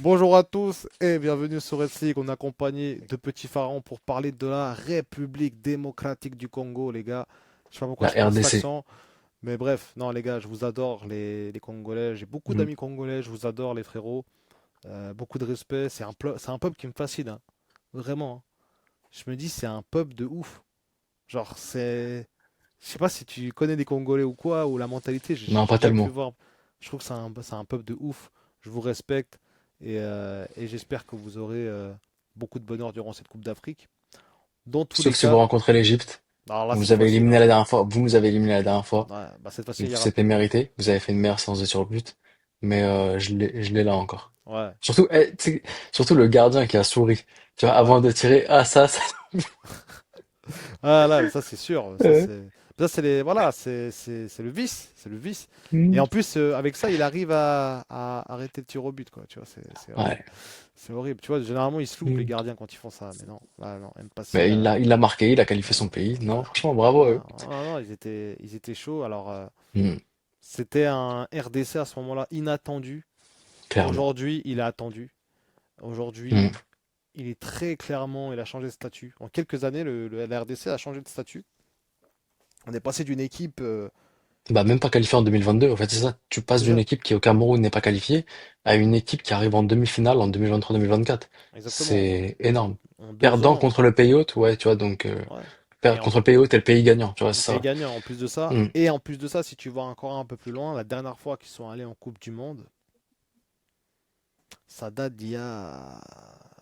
Bonjour à tous et bienvenue sur Red League. On est accompagné de Petit Pharaon pour parler de la République démocratique du Congo, les gars. Je sais pas pourquoi La je prends cet RDC. accent, mais bref, non, les gars, je vous adore, les Congolais. J'ai beaucoup Mm. d'amis congolais, je vous adore, les frérots. Beaucoup de respect. C'est un peuple qui me fascine, hein. Vraiment, hein. Je me dis, c'est un peuple de ouf. Genre, c'est. Je sais pas si tu connais des Congolais ou quoi, ou la mentalité, Non, j'ai pas déjà pu tellement. voir. Je trouve que c'est un peuple de ouf. Je vous respecte et j'espère que vous aurez beaucoup de bonheur durant cette Coupe d'Afrique. Dans tous les Sauf si vous cas, rencontrez l'Égypte. alors là, Vous cette nous avez fois-ci, éliminé non. la dernière fois. Vous nous avez éliminé la dernière fois. Ouais, bah, cette fois-ci, il Donc n'y aura c'était plus. mérité. Vous avez fait une meilleure séance de sur-but. Mais je l'ai là encore. Ouais. Surtout, surtout le gardien qui a souri. Tu vois, Ouais. avant de tirer, ah ça. Ah là, mais ça c'est sûr. Euh, Ça c'est les, voilà, c'est le vice, c'est le vice. Et mm. en plus, avec ça, il arrive à arrêter le tir au but, quoi. Tu vois, c'est horrible. Ouais. C'est horrible. Tu vois, généralement, ils se loupent les Mm. gardiens quand ils font ça. Mais non, là, non, Mpassi Mais là. il l'a marqué, il a qualifié Ouais, son pays. Non, ouais. franchement, bravo à eux. Ah, non, non, ils étaient chauds. Alors, Mm. c'était un RDC à ce moment-là inattendu. Clairement. Aujourd'hui, il est attendu. Aujourd'hui, Mm. il est très clairement, il a changé de statut. En quelques années, la RDC a changé de statut. On est passé d'une équipe, Bah, même pas qualifié en 2022. En fait, c'est ça. Tu passes c'est d'une ça, équipe qui au Cameroun n'est pas qualifiée à une équipe qui arrive en demi-finale en 2023-2024. exactement, C'est énorme. en 2 Perdant ans. contre le pays hôte, ouais, tu vois, donc, Ouais. Et perdre en, contre le pays hôte et le pays gagnant, tu vois, le c'est pays ça. gagnant en plus de ça. Hmm. Et en plus de ça, si tu vas encore un peu plus loin, la dernière fois qu'ils sont allés en Coupe du Monde, ça date d'il y a.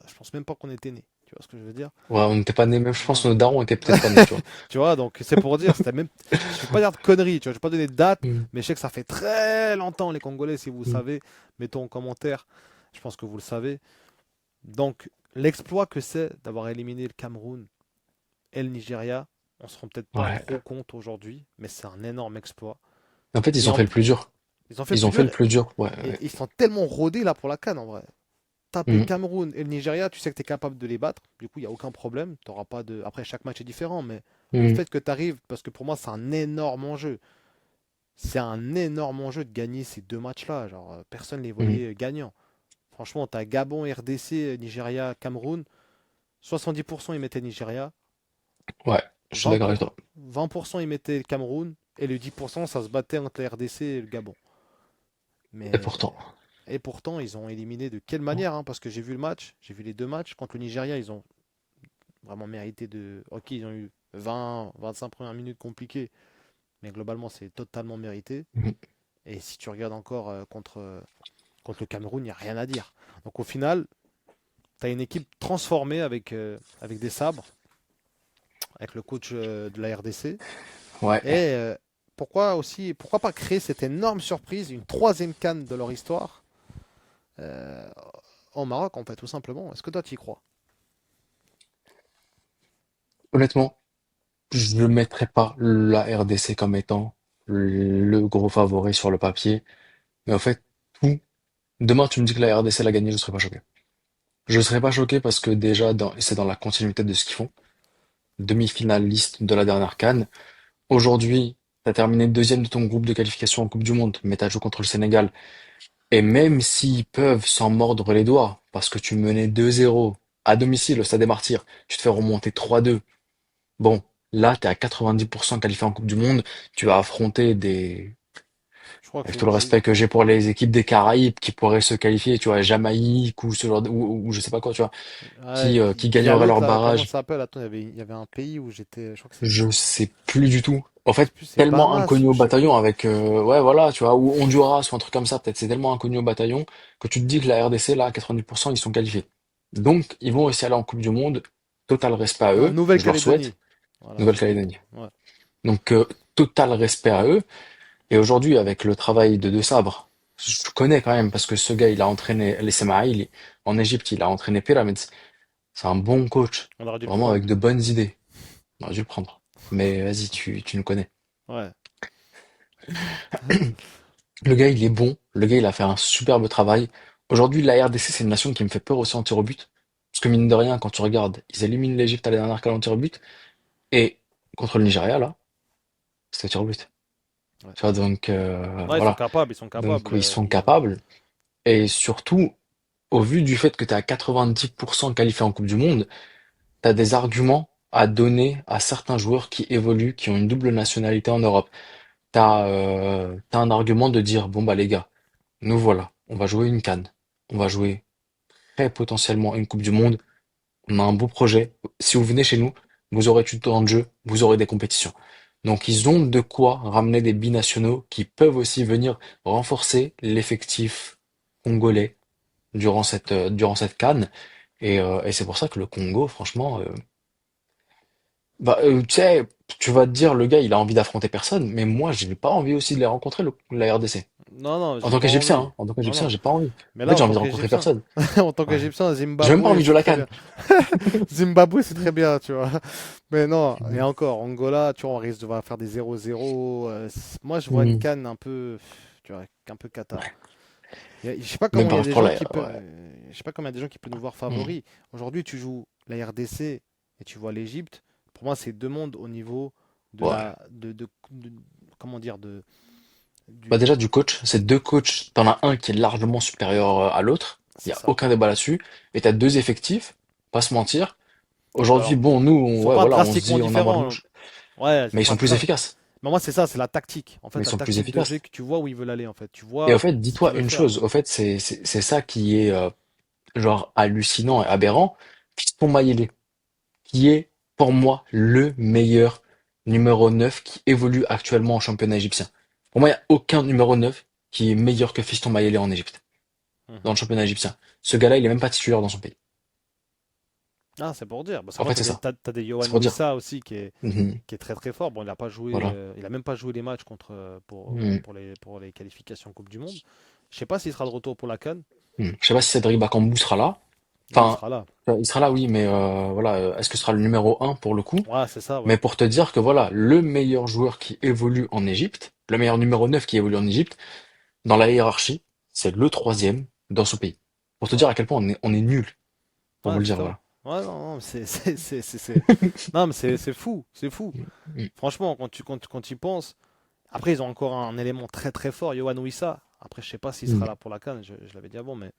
Je pense même pas qu'on était nés. Tu vois ce que je veux dire? Ouais, on n'était pas nés, même, je pense que Non. nos darons étaient peut-être pas nés, tu vois. Tu vois, donc c'est pour dire, c'était même. Je vais pas dire de conneries, tu vois, je vais pas donner de date, Hmm. mais je sais que ça fait très longtemps, les Congolais, si vous le Hmm. savez, mettons en commentaire. Je pense que vous le savez. Donc, l'exploit que c'est d'avoir éliminé le Cameroun et le Nigeria, on se rend peut-être pas Ouais. trop compte aujourd'hui, mais c'est un énorme exploit. En fait, ils Et ont en fait le plus plus, dur. ils ont fait le Ils plus ont fait dur le plus dur, ouais, et ouais. ils sont tellement rodés là pour la CAN en vrai. Taper le Hmm. Cameroun et le Nigeria, tu sais que tu es capable de les battre. Du coup, il n'y a aucun problème. T'auras pas de. Après, chaque match est différent, mais le Hmm. fait que tu arrives, parce que pour moi, c'est un énorme enjeu. C'est un énorme enjeu de gagner ces deux matchs-là. Genre, personne ne les Hmm. voyait gagnants. Franchement, tu as Gabon, RDC, Nigeria, Cameroun. 70% ils mettaient Nigeria. Ouais, je suis 20 d'accord avec pour... toi. 20% ils mettaient le Cameroun. Et le 10%, ça se battait entre la RDC et le Gabon. Et Mais. pourtant. Et pourtant, ils ont éliminé de quelle manière, hein, parce que j'ai vu le match, j'ai vu les deux matchs. Contre le Nigeria, ils ont vraiment mérité de. Ok, ils ont eu 20, 25 premières minutes compliquées, mais globalement, c'est totalement mérité. Hmm. Et si tu regardes encore contre le Cameroun, il n'y a rien à dire. Donc au final, tu as une équipe transformée avec des sabres, avec le coach de la RDC. Ouais. Et pourquoi pas créer cette énorme surprise, une troisième canne de leur histoire euh, au Maroc, en fait, tout simplement. Est-ce que toi, tu y crois? Honnêtement, je ne mettrais pas la RDC comme étant le gros favori sur le papier. Mais en fait, tout. Demain, tu me dis que la RDC l'a gagné, je serais pas choqué. Je serais pas choqué parce que déjà, c'est dans la continuité de ce qu'ils font. Demi-finaliste de la dernière CAN. Aujourd'hui, t'as terminé deuxième de ton groupe de qualification en Coupe du Monde, mais t'as joué contre le Sénégal. Et même s'ils peuvent s'en mordre les doigts, parce que tu menais 2-0 à domicile au Stade des Martyrs, tu te fais remonter 3-2. Bon, là, t'es à 90% qualifié en Coupe du Monde. Tu vas affronter Je crois que avec c'est tout le une. respect que j'ai pour les équipes des Caraïbes qui pourraient se qualifier, tu vois, Jamaïque ou ce genre ou je sais pas quoi, tu vois, Ouais, qui puis il y a gagneraient l'autre leur là, comment ça barrage. s'appelle? Attends, il y avait un pays où j'étais. Je crois que c'est. Je sais plus du tout. En Je sais fait, plus, c'est tellement Bahamas inconnu ou au je sais plus. bataillon avec, ouais, voilà, tu vois, ou Honduras ou un truc comme ça, peut-être c'est tellement inconnu au bataillon que tu te dis que la RDC, là, à 90%, ils sont qualifiés. Donc, ils vont aussi aller en Coupe du Monde. Total respect à Non, eux. Je leur Nouvelle-Calédonie. souhaite. Voilà, Nouvelle-Calédonie. Ouais. Donc, total respect à eux. Et aujourd'hui, avec le travail de Deux Sabres, je connais quand même, parce que ce gars, il a entraîné les Semaïl en Égypte, il a entraîné Pyramids. C'est un bon coach. On aurait dû le Vraiment prendre. avec de bonnes idées. On aurait dû le prendre. Mais vas-y, tu nous connais. Ouais. Le gars, il est bon. Le gars, il a fait un superbe travail. Aujourd'hui, la RDC, c'est une nation qui me fait peur aussi en tir au but. Parce que mine de rien, quand tu regardes, ils éliminent l'Égypte à la dernière en tir au but. Et contre le Nigeria, là, c'était au tir au but. Ouais. Tu vois, donc Ouais, ils sont voilà. capables, ils sont Donc capables. ils sont Ils ont. capables. Et surtout, au vu du fait que tu es à 90% qualifié en Coupe du Monde, tu as des arguments à donner à certains joueurs qui évoluent, qui ont une double nationalité en Europe. T'as un argument de dire, bon bah les gars, nous voilà, on va jouer une CAN, on va jouer très potentiellement une Coupe du Monde, on a un beau projet. Si vous venez chez nous, vous aurez du temps de jeu, vous aurez des compétitions. Donc ils ont de quoi ramener des binationaux qui peuvent aussi venir renforcer l'effectif congolais durant cette CAN. Et c'est pour ça que le Congo, franchement, tu sais, tu vas te dire, le gars, il a envie d'affronter personne, mais moi, j'ai pas envie aussi de les rencontrer, la RDC. Non, non, En j'ai tant pas qu'Égyptien, envie. hein. En tant Non, qu'Égyptien, non. j'ai pas envie. Mais En fait, là, en j'ai envie tant de rencontrer qu'Égyptien, personne. en tant Ouais. qu'Égyptien, J'ai même pas Zimbabwe, envie de jouer c'est la très CAN. bien. Zimbabwe, c'est très bien, tu vois. Mais non, et Mhm. encore, Angola, tu vois, on risque de faire des 0-0. Moi, je vois une Mhm. canne un peu, tu vois, un peu cata. Je sais pas Même comment il y a pareil des pour gens la, qui peuvent, ouais. je sais pas comment il y a des gens qui peuvent nous voir Mhm. favoris. Aujourd'hui, tu joues la RDC et tu vois l'Égypte. Pour moi, c'est deux mondes au niveau de Ouais. comment dire, Bah du, déjà, du coach, c'est deux coachs. T'en as un qui est largement supérieur à l'autre. Il y c'est a ça. aucun débat là-dessus. Et t'as deux effectifs. Pas se mentir. Aujourd'hui, Alors, bon, nous, ils sont ouais, pas voilà, on se drastiquement dit, on envoie de différents. louche. Ouais, ils Mais sont ils pas sont plus dra- efficaces. Mais moi, c'est ça, c'est la tactique. En Mais fait, ils la sont plus tactique de jeu efficaces. que tu vois où il veut aller, en fait. Tu Et au vois fait, ce qu'il dis-toi veut une faire. chose. Au fait, c'est ça qui est, genre, hallucinant et aberrant. Fiston Mayele, qui est, pour moi, le meilleur numéro 9 qui évolue actuellement en championnat égyptien. Pour moi, il n'y a aucun numéro 9 qui est meilleur que Fiston Mayele en Égypte, dans Mhm. le championnat égyptien. Ce gars-là, il est même pas titulaire dans son pays. Ah, c'est pour dire. Parce En qu'avant, fait, c'est ça. t'as des Yohan C'est pour dire. Wissa aussi Mhm. qui est très très fort. Bon, il a pas joué, Voilà. il a même pas joué les matchs Mhm. pour les qualifications Coupe du Monde. Je sais pas s'il sera de retour pour la CAN. Mhm. Je sais pas si Cédric Bakambu sera là. Oui, il Enfin, sera là. il sera là, oui, mais voilà, est-ce que ce sera le numéro un pour le coup? Ouais, c'est ça, ouais. Mais pour te dire que voilà, le meilleur joueur qui évolue en Égypte, le meilleur numéro 9 qui évolue en Égypte, dans la hiérarchie, c'est le troisième dans ce pays. Pour te Ouais, dire à quel point on est nul, pour vous ouais, le dire, justement. voilà. Ouais, non, non, non, mais c'est fou, c'est fou. Mhm. Franchement, quand tu y penses, après, ils ont encore un élément très très fort, Yohan Wissa. Après, je sais pas s'il sera Mhm. là pour la CAN, je l'avais dit avant, mais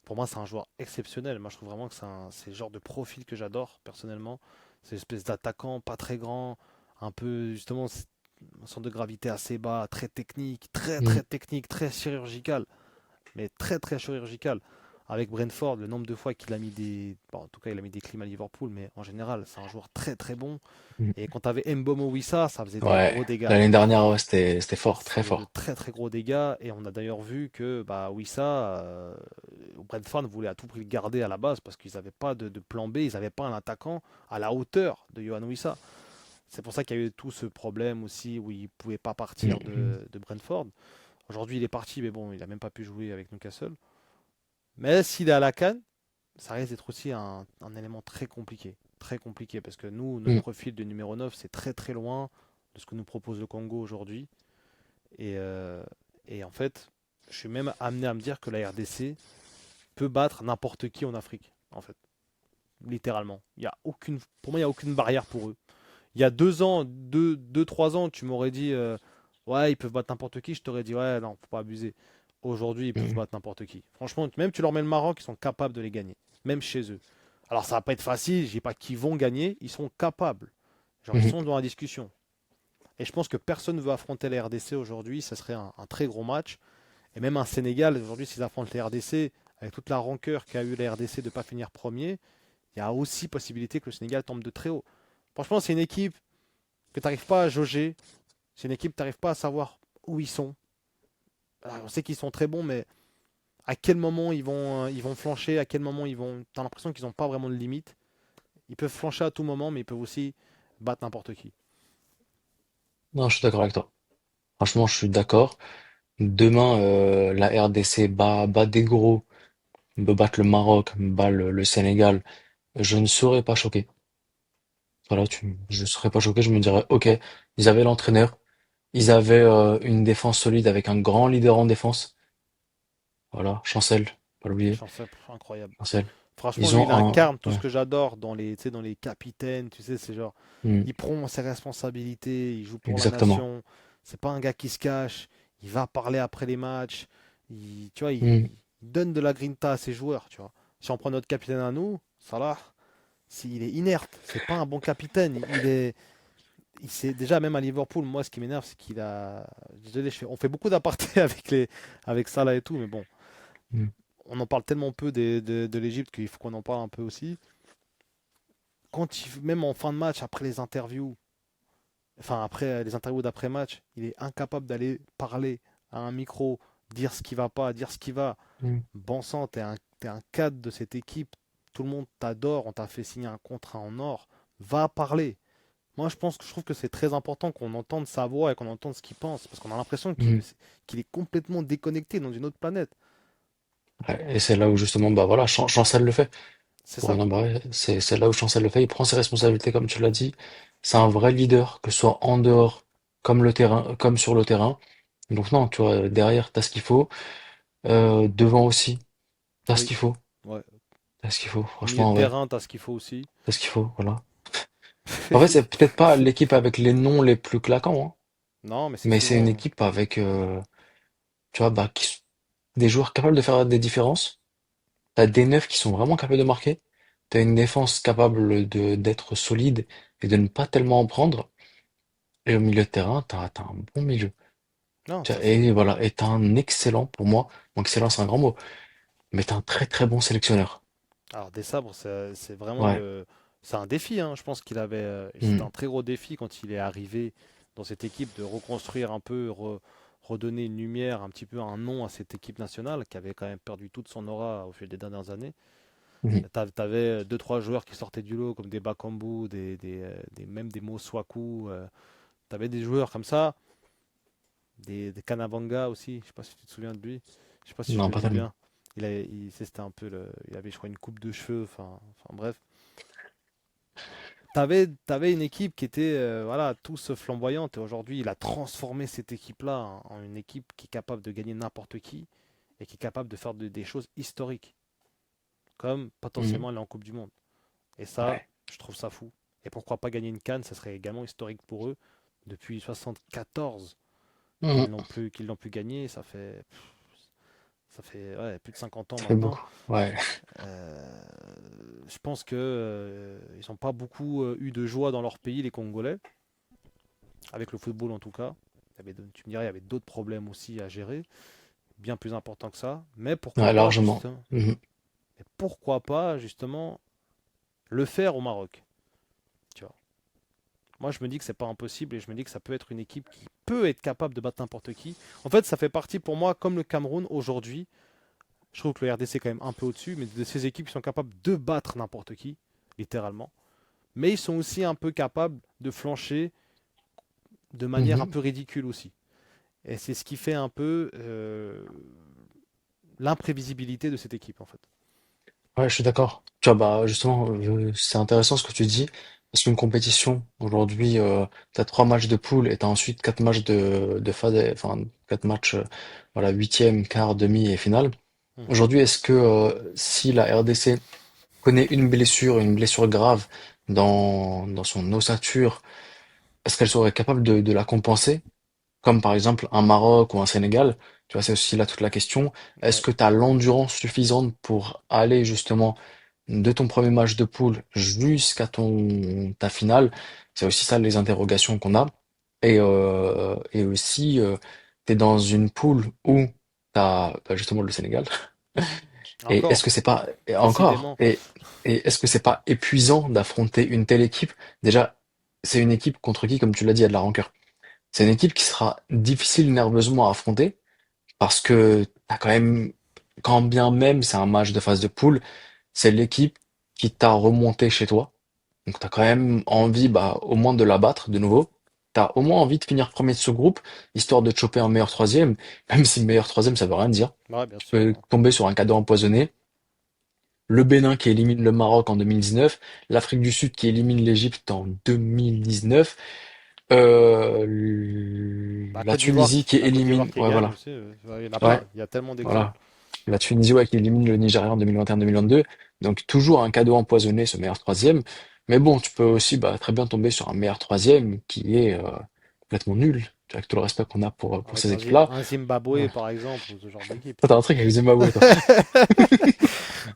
pour moi, c'est un joueur exceptionnel. Moi, je trouve vraiment que c'est le genre de profil que j'adore, personnellement. C'est une espèce d'attaquant pas très grand, un peu, justement, un centre de gravité assez bas, Mhm. très technique, très chirurgical, mais très, très chirurgical. Avec Brentford, le nombre de fois qu'il a mis des. Bon, en tout cas, il a mis des clims à Liverpool, mais en général, c'est un joueur très, très bon. Mhm. Et quand tu avais Mbomo Wissa, ça faisait des Ouais, gros dégâts. l'année dernière, ouais, c'était fort, Ça très faisait de fort. très très gros dégâts et on a d'ailleurs vu que bah, Wissa, Brentford voulait à tout prix le garder à la base parce qu'ils n'avaient pas de plan B, ils n'avaient pas un attaquant à la hauteur de Yohan Wissa. C'est pour ça qu'il y a eu tout ce problème aussi où il ne pouvait pas partir Mhm. de Brentford. Aujourd'hui il est parti mais bon il n'a même pas pu jouer avec Newcastle. Mais s'il est à la CAN, ça risque d'être aussi un élément très compliqué. Très compliqué parce que nous, notre Mhm. profil de numéro 9 c'est très très loin de ce que nous propose le Congo aujourd'hui. Et, euh, et en fait, je suis même amené à me dire que la RDC peut battre n'importe qui en Afrique, en fait, littéralement. Pour moi, il n'y a aucune barrière pour eux. Il y a 2 ans, 3 ans, tu m'aurais dit, ouais, ils peuvent battre n'importe qui. Je t'aurais dit, ouais, non, faut pas abuser. Aujourd'hui, ils peuvent Mhm. battre n'importe qui. Franchement, même tu leur mets le Maroc, ils sont capables de les gagner, même chez eux. Alors, ça va pas être facile. Je dis pas qu'ils vont gagner, ils sont capables. Genre, ils Mhm. sont dans la discussion. Et je pense que personne ne veut affronter la RDC aujourd'hui. Ça serait un très gros match. Et même un Sénégal, aujourd'hui, s'ils affrontent les RDC, avec toute la rancœur qu'a eu la RDC de ne pas finir premier, il y a aussi possibilité que le Sénégal tombe de très haut. Franchement, c'est une équipe que tu n'arrives pas à jauger. C'est une équipe que tu n'arrives pas à savoir où ils sont. Alors, on sait qu'ils sont très bons, mais à quel moment ils vont flancher, à quel moment ils vont. Tu as l'impression qu'ils n'ont pas vraiment de limite. Ils peuvent flancher à tout moment, mais ils peuvent aussi battre n'importe qui. Non, je suis d'accord avec toi. Franchement, je suis d'accord. Demain, la RDC bat des gros, me battre le Maroc, me bat le Sénégal. Je ne serais pas choqué. Voilà, je serais pas choqué. Je me dirais, ok, ils avaient l'entraîneur, ils avaient une défense solide avec un grand leader en défense. Voilà, Chancel, pas l'oublier, Chanceux, incroyable. Chancel. Franchement, Ils lui, ont il un, incarne tout ce ouais, que j'adore dans dans les capitaines. Tu sais, c'est genre, hmm, il prend ses responsabilités, il joue pour la exactement. nation. C'est pas un gars qui se cache. Il va parler après les matchs. Tu vois, Hmm. donne de la grinta à ses joueurs, tu vois. Si on prend notre capitaine à nous, Salah, il est inerte, c'est pas un bon capitaine. Il s'est déjà même à Liverpool, moi ce qui m'énerve, c'est qu'il a. Désolé, on fait beaucoup d'apartés avec Salah et tout, mais bon, Mm. on en parle tellement peu de l'Égypte qu'il faut qu'on en parle un peu aussi. Même en fin de match, après les interviews, enfin après les interviews d'après-match, il est incapable d'aller parler à un micro, dire ce qui va pas, dire ce qui va. Mm. Bon sang, t'es un cadre de cette équipe, tout le monde t'adore, on t'a fait signer un contrat en or, va parler. Moi, je trouve que c'est très important qu'on entende sa voix et qu'on entende ce qu'il pense, parce qu'on a l'impression Mm. qu'il est complètement déconnecté dans une autre planète. Ouais, et c'est là où justement, bah voilà, Chancel le fait. C'est Pour ça. rien barrer, c'est là où Chancel le fait. Il prend ses responsabilités, comme tu l'as dit. C'est un vrai leader, que ce soit en dehors, comme le terrain, comme sur le terrain. Donc non, tu vois, derrière, t'as ce qu'il faut. Devant aussi, t'as ce Oui, qu'il faut. ouais. T'as ce qu'il faut. Milieu de Franchement, ouais, terrain, t'as ce qu'il faut aussi. t'as ce qu'il faut. Voilà. En fait, c'est peut-être pas l'équipe avec les noms les plus claquants, hein, Non, mais c'est mais c'est une souvent. équipe avec, tu vois, bah, des joueurs capables de faire des différences. T'as des neufs qui sont vraiment capables de marquer. T'as une défense capable de d'être solide et de ne pas tellement en prendre. Et au milieu de terrain, t'as un bon milieu. Non, ça Et c'est. voilà, et t'as un excellent, pour moi, bon, excellent c'est un grand mot, mais t'as un très très bon sélectionneur. Alors, des sabres, c'est vraiment Ouais. le. C'est un défi, hein. Je pense qu'il avait. C'était Mm. un très gros défi quand il est arrivé dans cette équipe de reconstruire un peu, redonner une lumière, un petit peu un nom à cette équipe nationale qui avait quand même perdu toute son aura au fil des dernières années. Mhm. T'avais deux, trois joueurs qui sortaient du lot, comme des Bakambu, même des Moswaku. T'avais des joueurs comme ça, des Kanabanga aussi. Je sais pas si tu te souviens de lui. Je sais pas si je Non, le pas dis tellement. bien. C'était un peu il avait, je crois, une coupe de cheveux. Enfin bref. T'avais une équipe qui était, voilà, tous flamboyante. Et aujourd'hui, il a transformé cette équipe-là en une équipe qui est capable de gagner n'importe qui et qui est capable de faire des choses historiques, comme Mhm. potentiellement aller en Coupe du Monde. Et ça, Ouais. je trouve ça fou. Et pourquoi pas gagner une canne, ça serait également historique pour eux. Depuis 74 Mhm. qu'ils l'ont plus gagné, ça fait ouais, plus de 50 ans Ça fait maintenant. beaucoup. Ouais. Euh, je pense que ils n'ont pas beaucoup eu de joie dans leur pays, les Congolais, avec le football en tout cas. Tu me dirais, il y avait d'autres problèmes aussi à gérer, bien plus importants que ça. Ouais, largement. Mhm. Mais pourquoi pas justement le faire au Maroc, tu vois. Moi, je me dis que c'est pas impossible et je me dis que ça peut être une équipe qui peut être capable de battre n'importe qui. En fait, ça fait partie pour moi, comme le Cameroun aujourd'hui. Je trouve que le RDC est quand même un peu au-dessus, mais de ces équipes qui sont capables de battre n'importe qui, littéralement. Mais ils sont aussi un peu capables de flancher de manière un Mhm. peu ridicule aussi. Et c'est ce qui fait un peu l'imprévisibilité de cette équipe, en fait. Ouais, je suis d'accord. Tu vois, bah, justement, c'est intéressant ce que tu dis, parce qu'une compétition, aujourd'hui, t'as 3 matchs de poule et t'as ensuite 4 matchs de phase, enfin, 4 matchs, voilà, huitième, quart, demi et finale. Mhm. Aujourd'hui, est-ce que, si la RDC connaît une blessure grave dans son ossature, est-ce qu'elle serait capable de la compenser? Comme par exemple un Maroc ou un Sénégal, tu vois, c'est aussi là toute la question. Est-ce Ouais. que tu as l'endurance suffisante pour aller justement de ton premier match de poule jusqu'à ta finale? C'est aussi ça les interrogations qu'on a. Et aussi, tu es dans une poule où tu as justement le Sénégal. Et est-ce Encore, que c'est pas et encore décidément. et est-ce que c'est pas épuisant d'affronter une telle équipe? Déjà, c'est une équipe contre qui, comme tu l'as dit, il y a de la rancœur. C'est une équipe qui sera difficile nerveusement à affronter parce que t'as quand même, quand bien même c'est un match de phase de poule, c'est l'équipe qui t'a remonté chez toi. Donc t'as quand même envie, bah, au moins de la battre de nouveau. T'as au moins envie de finir premier de ce groupe, histoire de te choper un meilleur troisième, même si le meilleur troisième, ça veut rien dire. Ouais, bien Tu sûr. peux tomber sur un cadeau empoisonné. Le Bénin qui élimine le Maroc en 2019, l'Afrique du Sud qui élimine l'Égypte en 2019. Bah, La Tunisie qui La Côte d'Ivoire élimine, qui ouais, gagne voilà, aussi. Ouais, il y en a ouais, plein. Il y a tellement voilà. d'exemples. La Tunisie, ouais, qui élimine le Nigeria en 2021-2022. Donc toujours un cadeau empoisonné, ce meilleur troisième. Mais bon, tu peux aussi bah, très bien tomber sur un meilleur troisième qui est complètement nul. avec tout le respect qu'on a pour Avec ces équipes-là. Un Ouais. Zimbabwe, par exemple, ou ce genre d'équipe, Toi, tu t'as un vois. truc avec Zimbabwe, toi.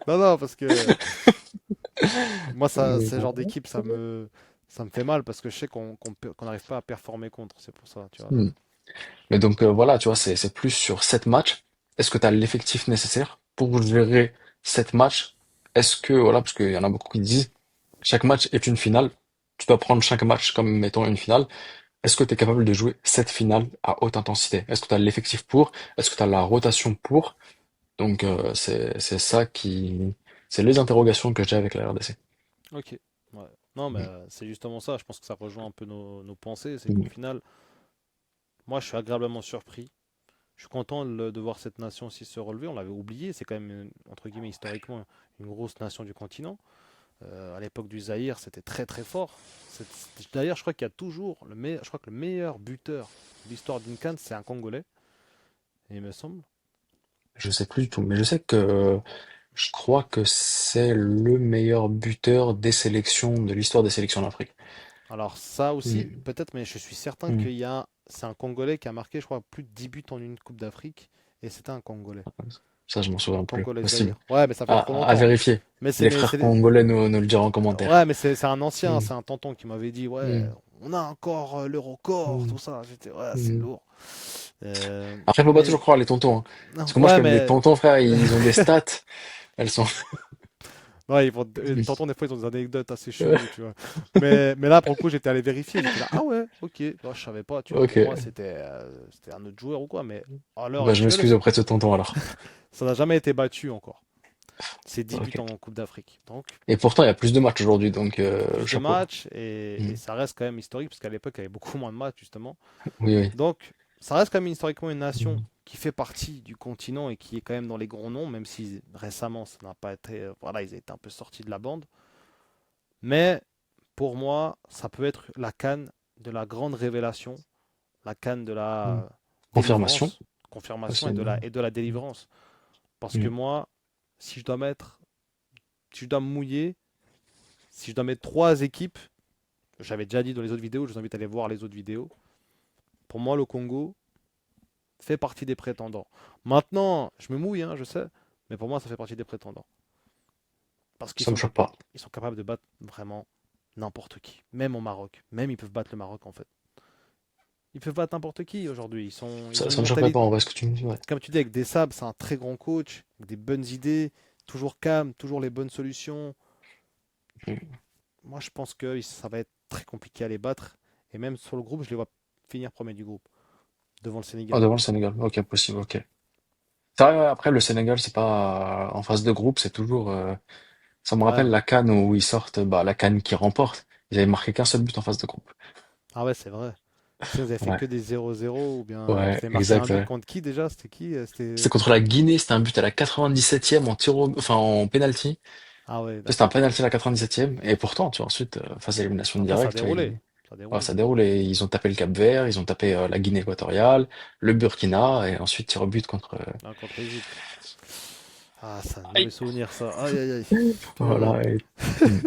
Non, non, parce que moi, ça, Mais ce genre bon. d'équipe, ça me fait mal parce que je sais qu'on n'arrive pas à performer contre. C'est pour ça, tu vois. Hmm. Mais donc voilà, tu vois, c'est plus sur 7 matchs. Est-ce que tu as l'effectif nécessaire pour gérer 7 matchs? Est-ce que, voilà, parce qu'il y en a beaucoup qui disent, chaque match est une finale. Tu dois prendre chaque match comme étant une finale. Est-ce que tu es capable de jouer cette finale à haute intensité? Est-ce que tu as l'effectif pour? Est-ce que tu as la rotation pour? Donc c'est ça qui... C'est les interrogations que j'ai avec la RDC. Ok. Ouais. Non, mais Mm. c'est justement ça. Je pense que ça rejoint un peu nos pensées. C'est qu'au Mm. final, moi, je suis agréablement surpris. Je suis content de voir cette nation aussi se relever. On l'avait oublié. C'est quand même, entre guillemets, historiquement, une grosse nation du continent. À l'époque du Zaïre, c'était très très fort. D'ailleurs, je crois qu'il y a toujours je crois que le meilleur buteur de l'histoire d'une CAN, c'est un Congolais, il me semble. Je sais plus du tout, mais je sais que je crois que c'est le meilleur buteur des sélections de l'histoire des sélections d'Afrique. Alors ça aussi, Mm. peut-être, mais je suis certain Mm. c'est un Congolais qui a marqué, je crois, plus de 10 buts en une Coupe d'Afrique, et c'était un Congolais. Ça, je m'en souviens plus. Congolais Possible. Zaïre. Ouais, mais ça fait trop À longtemps. vérifier. Mais c'est Les mais frères c'est congolais nous le diront en ouais, commentaire. mais c'est un ancien, Mm. c'est un tonton qui m'avait dit, ouais, Mm. on a encore le record, Mm. tout ça. J'étais, ouais, c'est Mm. lourd. Après, faut pas toujours Mais croire les tontons, hein. non, Parce que moi, je ouais, connais des mais tontons, frère, ils ont des stats. Elles sont. ouais, Mm. t'entends des fois, ils ont des anecdotes assez cheloues, tu vois. Mais là, pour le coup, j'étais allé vérifier. J'étais là, ah ouais, ok. Bah, je savais pas, tu vois. Pour moi, Ok. c'était un autre joueur ou quoi. Mais à l'heure Bah, je actuelle, m'excuse auprès de ce tonton alors. ça n'a jamais été battu encore. C'est 10 buts Ok. en Coupe d'Afrique. Donc, Et pourtant, il y a plus de matchs aujourd'hui, donc plus de chapeau. matchs et Mm. ça reste quand même historique, parce qu'à l'époque, il y avait beaucoup moins de matchs, justement. Oui, oui. Donc, ça reste quand même historiquement une nation Mm. qui fait partie du continent et qui est quand même dans les grands noms, même si récemment, ça n'a pas été. Voilà, ils étaient un peu sortis de la bande. Mais pour moi, ça peut être la canne de la grande révélation, la canne de Mm. la Confirmation délivrance, confirmation aussi. et de la délivrance. Parce que Mm. moi, si je dois mettre, si je dois me mouiller, si je dois mettre trois équipes, j'avais déjà dit dans les autres vidéos, je vous invite à aller voir les autres vidéos. Pour moi, le Congo fait partie des prétendants. Maintenant, je me mouille, hein, je sais, mais pour moi, ça fait partie des prétendants. Parce Ça me choque pas. ils sont capables de battre vraiment n'importe qui, même au Maroc. Même ils peuvent battre le Maroc en fait. Ils peuvent battre n'importe qui aujourd'hui. Ils ont une Ça me choquerait pas mentalité, en vrai ce que tu me dis, ouais. comme tu dis, avec des sables, c'est un très grand coach, avec des bonnes idées, toujours calme, toujours les bonnes solutions. Mm. Moi, je pense que ça va être très compliqué à les battre. Et même sur le groupe, je les vois finir premier du groupe, devant le Ah, Sénégal. devant le Sénégal. Ok, possible, ok. C'est vrai, ouais, après, le Sénégal, c'est pas en phase de groupe, c'est toujours. Ça me Ouais. rappelle la CAN où ils sortent, bah, la CAN qui remporte. Ils avaient marqué qu'un seul but en phase de groupe. Ah ouais, c'est vrai. Sinon, ils avaient fait Ouais, que des 0-0 ou bien ils ouais, avaient marqué un exact, but ouais. contre qui déjà? C'était qui? C'était C'était. contre la Guinée, c'était un but à la 97e en enfin, en penalty. Ah ouais, C'était un d'accord. penalty à la 97e. Et pourtant, tu vois, ensuite, phase d'élimination Après, ça a directe, tu vois, déroulé. Ça a voilà, déroulé. ça déroule et ils ont tapé le Cap-Vert, ils ont tapé la Guinée équatoriale, le Burkina, et ensuite tir au but contre. Là, contre l'Égypte. Ah, ça, un mauvais Aïe. souvenir, ça. Aïe, aïe, aïe. Putain. Voilà, hmm,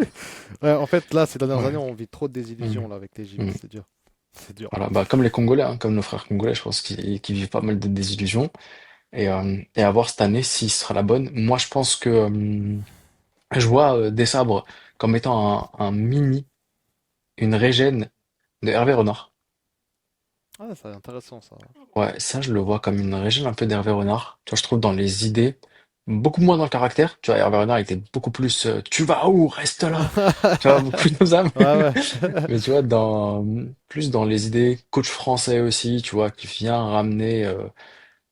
Ouais, en fait, là, ces dernières années, ouais. on vit trop de Hmm, désillusions là, avec l'Égypte. hmm. C'est dur. C'est dur. Voilà, bah, comme les Congolais, hein, comme nos frères congolais, je pense qu'ils vivent pas mal de désillusions. Et à voir cette année s'il sera la bonne. Moi, je pense que je vois des sabres comme étant une régène de Hervé Renard. Ah, c'est intéressant, ça. Ouais, ça, je le vois comme une régène un peu d'Hervé Renard. Tu vois, je trouve dans les idées, beaucoup moins dans le caractère. Tu vois, Hervé Renard il était beaucoup plus tu vas où? Reste là. Tu vois, beaucoup plus comme ça. Ouais, ouais. Mais tu vois, plus dans les idées, coach français aussi, tu vois, qui vient ramener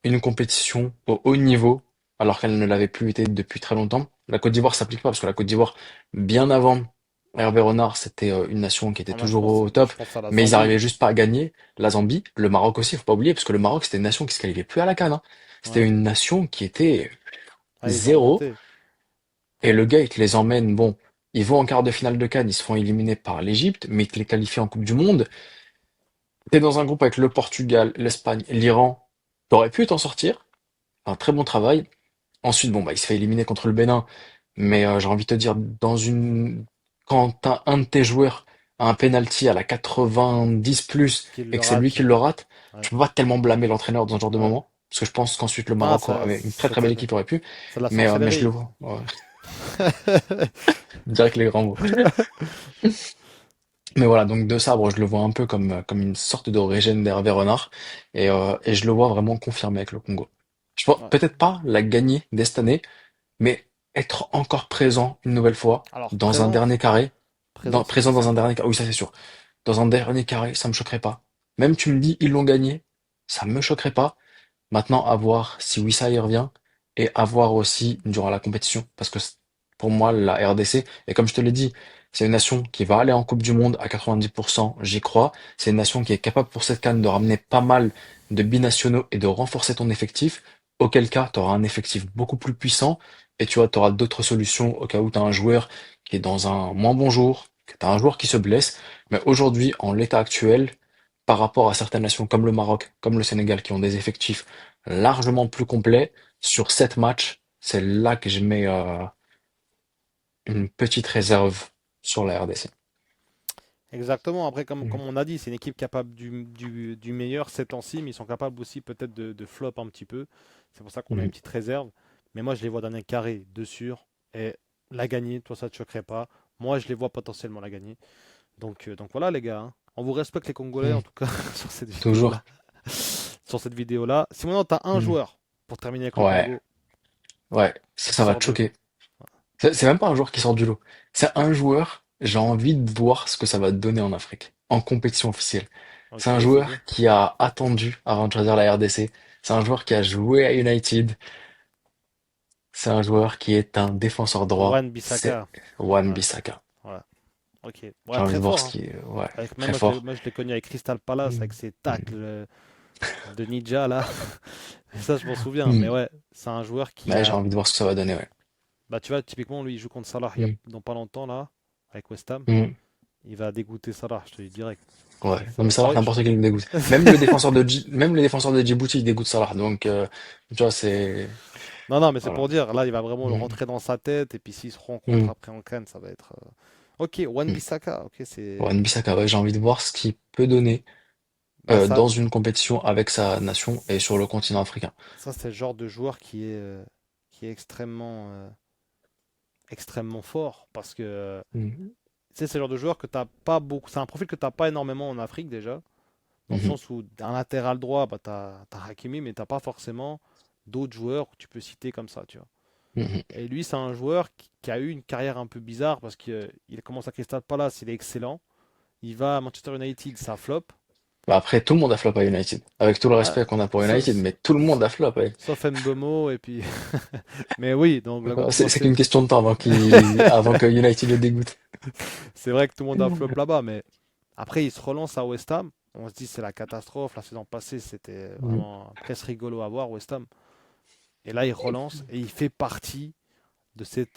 une compétition au haut niveau, alors qu'elle ne l'avait plus été depuis très longtemps. La Côte d'Ivoire s'applique pas, parce que la Côte d'Ivoire, bien avant Hervé Renard, c'était une nation qui était Ah, moi, toujours au top, je pense à la mais ils Zambie. arrivaient juste pas à gagner. La Zambie, le Maroc aussi, faut pas oublier, parce que le Maroc, c'était une nation qui se qualifiait plus à la CAN, hein. C'était Ouais. une nation qui était Ah, ils ont zéro, remonté. et le gars, il te les emmène, bon, ils vont en quart de finale de CAN, ils se font éliminer par l'Égypte, mais il te les qualifie en Coupe du Monde. T'es dans un groupe avec le Portugal, l'Espagne, l'Iran, t'aurais pu t'en sortir, un très bon travail. Ensuite, bon, bah, il se fait éliminer contre le Bénin. Mais j'ai envie de te dire, quand un de tes joueurs a un penalty à la 90 plus Qu'ils et le que c'est lui qui ratent. le rate, Ouais, je peux pas tellement blâmer l'entraîneur dans ce genre de ouais. moment, parce que je pense qu'ensuite le Non, Maroc ça, avait une très très belle c'était, équipe aurait pu, c'est de la mais je le sorcellerie. vois, ouais, direct les grands mots. Mais voilà, donc De Sabre, je le vois un peu comme une sorte de régène d'Hervé Renard, et je le vois vraiment confirmé avec le Congo. Je pense Ouais. peut-être pas la gagner dès cette année, mais être encore présent une nouvelle fois Alors, dans un dernier carré, c'est présent dans un certain. dernier carré, oui ça c'est sûr, dans un dernier carré, ça me choquerait pas. Même tu me dis ils l'ont gagné, ça me choquerait pas. Maintenant, à voir si Wissa y revient et à voir aussi durant la compétition. Parce que pour moi, la RDC, et comme je te l'ai dit, c'est une nation qui va aller en Coupe du Monde à 90%, j'y crois. C'est une nation qui est capable pour cette CAN de ramener pas mal de binationaux et de renforcer ton effectif. Auquel cas, tu auras un effectif beaucoup plus puissant et tu vois, tu auras d'autres solutions au cas où tu as un joueur qui est dans un moins bon jour, que tu as un joueur qui se blesse. Mais aujourd'hui, en l'état actuel, par rapport à certaines nations comme le Maroc, comme le Sénégal, qui ont des effectifs largement plus complet. Sur 7 matchs, c'est là que je mets une petite réserve sur la RDC. Exactement. Après, comme Mhm. on a dit, c'est une équipe capable du meilleur ces temps-ci, mais ils sont capables aussi peut-être de flop un petit peu. C'est pour ça qu'on a une Mhm. petite réserve. Mais moi, je les vois dans un carré de sûr. Et la gagner, toi, ça ne te choquerait pas. Moi, je les vois potentiellement la gagner. Donc voilà, les gars, hein. On vous respecte, les Congolais, en Mhm. tout cas, sur cette vidéo-là. Toujours. Sur cette vidéo-là. Si maintenant, tu as un Mhm. joueur pour terminer avec le Ouais, Congo ouais, qui ça va sort te de. choquer. C'est même pas un joueur qui sort du lot. C'est un joueur, j'ai envie de voir ce que ça va te donner en Afrique, en compétition officielle. C'est Ok, un c'est joueur qui? qui a attendu avant de choisir la RDC. C'est un joueur qui a joué à United. C'est un joueur qui est un défenseur droit. Wan C'est Bissaka. Wan Ouais, Bissaka. ouais. Ok. J'ai Ouais, envie très de voir fort, ce hein. qui est, ouais, Avec, même très fort. moi, je l'ai connu avec Crystal Palace, avec Mm. ses tacles Mm. de ninja là. Et ça, je m'en souviens. Mais Mm. ouais, c'est un joueur qui Ouais, j'ai a. envie de voir ce que ça va donner, ouais. Bah, tu vois, typiquement, lui, il joue contre Salah Mm. dans pas longtemps là, avec West Ham. Mm. Il va dégoûter Salah, je te dis direct. Ouais. Et Non, mais ça Salah, va- n'importe qui le dégoûte. Même le défenseur de Djibouti, il dégoûte Salah. Donc, tu vois, c'est, Non, non, mais c'est voilà. pour dire, là, il va vraiment le Mm. rentrer dans sa tête. Et puis, s'ils se rencontrent Mm. après en Cannes, ça va être. Ok, Wan Mm. Bissaka. Ok, c'est. Wan-Bissaka, ouais, j'ai envie de voir ce qu'il peut donner Bah, ça, dans une compétition avec sa nation et sur le continent africain. ça c'est le genre de joueur qui est extrêmement fort. Parce que. Mm. Tu sais, c'est le genre de joueur que t'as pas beaucoup. C'est un profil que t'as pas énormément en Afrique déjà. Dans le Mhm. sens où un latéral droit, bah, t'as Hakimi, mais t'as pas forcément d'autres joueurs que tu peux citer comme ça, tu vois. Mhm. Et lui, c'est un joueur qui a eu une carrière un peu bizarre parce qu'il commence à Crystal Palace, il est excellent. Il va à Manchester United, ça flop. Bah après, tout le monde a flop à United. Avec tout le Ouais, respect qu'on a pour United, sauf, mais tout le monde a flop, ouais. sauf Mbomo, et puis. Mais oui, donc C'est qu'une question de temps avant que United le dégoûte. c'est vrai que tout le monde a flop là-bas, mais après, il se relance à West Ham. On se dit c'est la catastrophe. La saison passée, c'était Mhm. vraiment presque rigolo à voir, West Ham. Et là, il relance et il fait partie de cette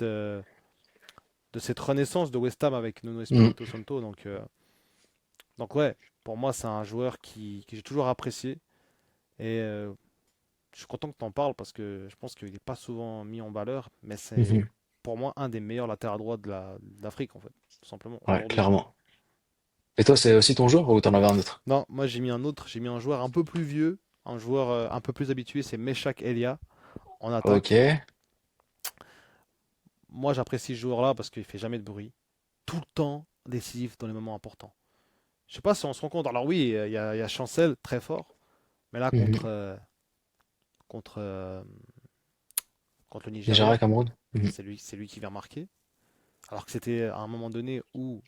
renaissance de West Ham avec Nuno Mhm. Espirito Santo. Donc ouais, pour moi, c'est un joueur que j'ai toujours apprécié. Et je suis content que tu en parles parce que je pense qu'il n'est pas souvent mis en valeur. Mais c'est Mhm. pour moi un des meilleurs latérales droits de l'Afrique, en fait, tout simplement, Ouais, aujourd'hui. clairement. Et toi, c'est aussi ton joueur ou t'en avais un autre? Non, moi j'ai mis un autre, j'ai mis un joueur un peu plus vieux, un joueur un peu plus habitué, c'est Meshak Elia en Ok. attaque. Moi j'apprécie ce joueur-là parce qu'il fait jamais de bruit, tout le temps décisif dans les moments importants. Je sais pas si on se rend compte. Alors oui, il y a Chancel très fort, mais là Mhm. contre, euh, contre le Nigeria, Nigeria, Cameroun? Mhm. c'est lui qui vient marquer. Alors que c'était à un moment donné où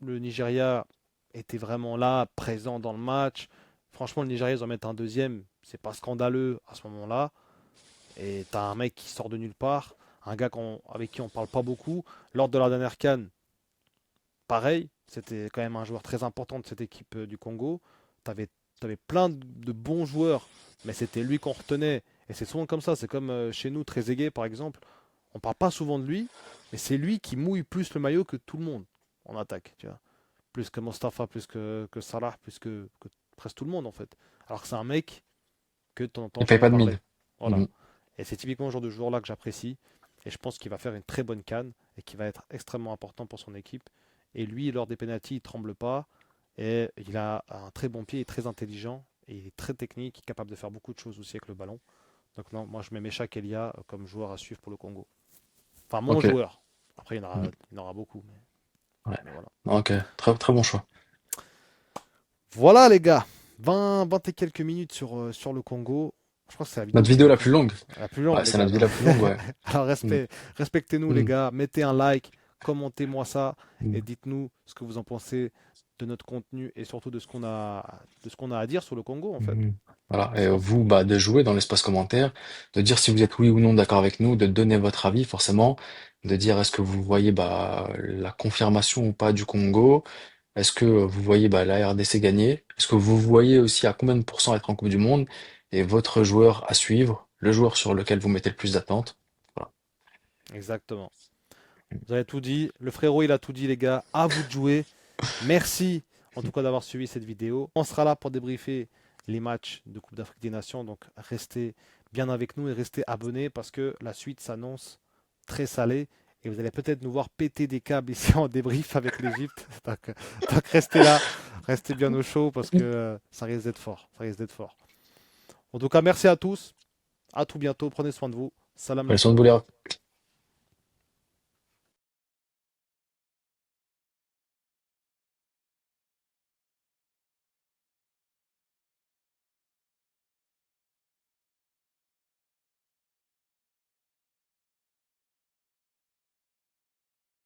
le Nigeria était vraiment là, présent dans le match. Franchement, le Nigeria, ils en mettent un deuxième, c'est pas scandaleux à ce moment-là. Et t'as un mec qui sort de nulle part, un gars avec qui on parle pas beaucoup. Lors de la dernière CAN, pareil, c'était quand même un joueur très important de cette équipe du Congo. T'avais plein de bons joueurs, mais c'était lui qu'on retenait. Et c'est souvent comme ça, c'est comme chez nous, Trezeguet par exemple. On parle pas souvent de lui, mais c'est lui qui mouille plus le maillot que tout le monde en attaque, tu vois. Plus que Mostafa, plus que Salah, plus que presque tout le monde en fait. Alors que c'est un mec que de temps en temps Il paye jamais pas de parler. mine. Voilà. Mhm. Et c'est typiquement le genre de joueur-là que j'apprécie. Et je pense qu'il va faire une très bonne canne et qui va être extrêmement important pour son équipe. Et lui, lors des pénaltys, il tremble pas. Et il a un très bon pied et très intelligent. Et il est très technique, capable de faire beaucoup de choses aussi avec le ballon. Donc non, moi je mets Mecha Kelia comme joueur à suivre pour le Congo. Enfin, mon Ok. joueur. Après, Mm. il y en aura beaucoup. Ouais. Mais voilà. Ok. Très, très bon choix. Voilà les gars. 20 et quelques minutes sur le Congo. Je crois que c'est la vidéo Notre qui est vidéo la plus longue. la plus longue Ouais, les c'est gars. notre vidéo la plus longue, ouais. Alors Mm. respectez-nous les Mm. gars. Mettez un like, commentez-moi ça et Mm. dites-nous ce que vous en pensez de notre contenu et surtout de ce qu'on a à dire sur le Congo en fait. Mhm. Voilà. On Et s'en vous, fout. bah, de jouer dans l'espace commentaire, de dire si vous êtes oui ou non d'accord avec nous, de donner votre avis, forcément, de dire est-ce que vous voyez, bah, la confirmation ou pas du Congo, est-ce que vous voyez, bah, la RDC gagner, est-ce que vous voyez aussi à combien de pourcents être en Coupe du Monde, et votre joueur à suivre, le joueur sur lequel vous mettez le plus d'attente. Voilà. Exactement. Vous avez tout dit. Le frérot, il a tout dit, les gars. À vous de jouer. Merci en tout cas d'avoir suivi cette vidéo. On sera là pour débriefer les matchs de Coupe d'Afrique des Nations. Donc restez bien avec nous et restez abonnés parce que la suite s'annonce très salée. Et vous allez peut-être nous voir péter des câbles ici en débrief avec l'Égypte. Donc restez là, restez bien au chaud parce que ça risque d'être fort. Ça risque d'être fort. En tout cas, merci à tous. À tout bientôt. Prenez soin de vous. Salam Prenez soin alaikum. de vous, les